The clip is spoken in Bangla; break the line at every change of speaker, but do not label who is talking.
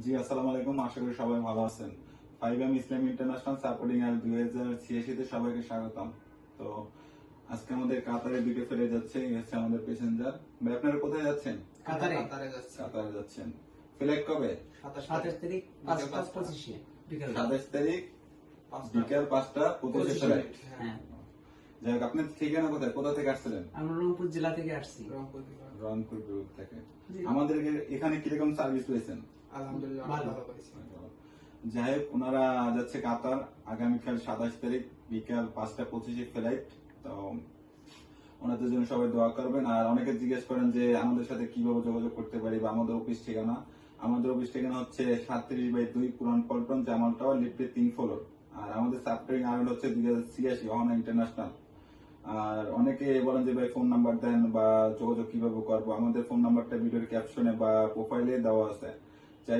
জি, আসসালামু আলাইকুম। আশা করি সবাই ভালো আছেন। 5M ইসলাম ইন্টারন্যাশনাল সাপোর্টিং এর 2086 তে সবাইকে স্বাগতম। তো আজকে আমাদের কাতারে দুটো ফেলে যাচ্ছে, এই হচ্ছে আমাদের প্যাসেঞ্জার। ভাই আপনারা কোথায় যাচ্ছেন?
কাতারে
কাতারে যাচ্ছি।
কাতারে যাচ্ছেন। ফ্লাইট কবে?
27 তারিখ 5:25 বিকেল
27 তারিখ
পাঁচটা।
বিকেল 5:25 ফ্লাইট।
হ্যাঁ,
যাই হোক, আপনার ঠিকানা কোথায়? কোথা থেকে আসছিলেন?
আমরা রংপুর জেলা থেকে আসছি।
রংপুর বিভাগ।
রংপুর বিভাগ থেকে।
জি।
আমাদের এখানে কিরকম সার্ভিস পেয়েছেন?
আলহামদুলিল্লাহ
ভালো।
ভালো পাইছি।
যাই হোক, ওনারা যাচ্ছে কাতার আগামীকাল 27 তারিখ বিকাল 5:25 ফ্লাইট। তো ওনাদের জন্য সবাই দোয়া করবেন। আর অনেকে জিজ্ঞেস করেন যে আমাদের সাথে কিভাবে যোগাযোগ করতে পারি বা আমাদের অফিস ঠিকানা। আমাদের অফিস ঠিকানা হচ্ছে 37/2 পুরান পল্টন, জামাল টাওয়ার, লিফটের 3 ফ্লোর। আর আমাদের সাবটারিং আইল্যান্ড হচ্ছে 2086 অহনা ইন্টারন্যাশনাল। আর অনেকে বলেন যে ভাই ফোন নাম্বার দেন বা যোগাযোগ কিভাবে করবো। আমাদের ফোন নাম্বারটা ভিডিওর ক্যাপশনে বা প্রোফাইলে দেওয়া আছে।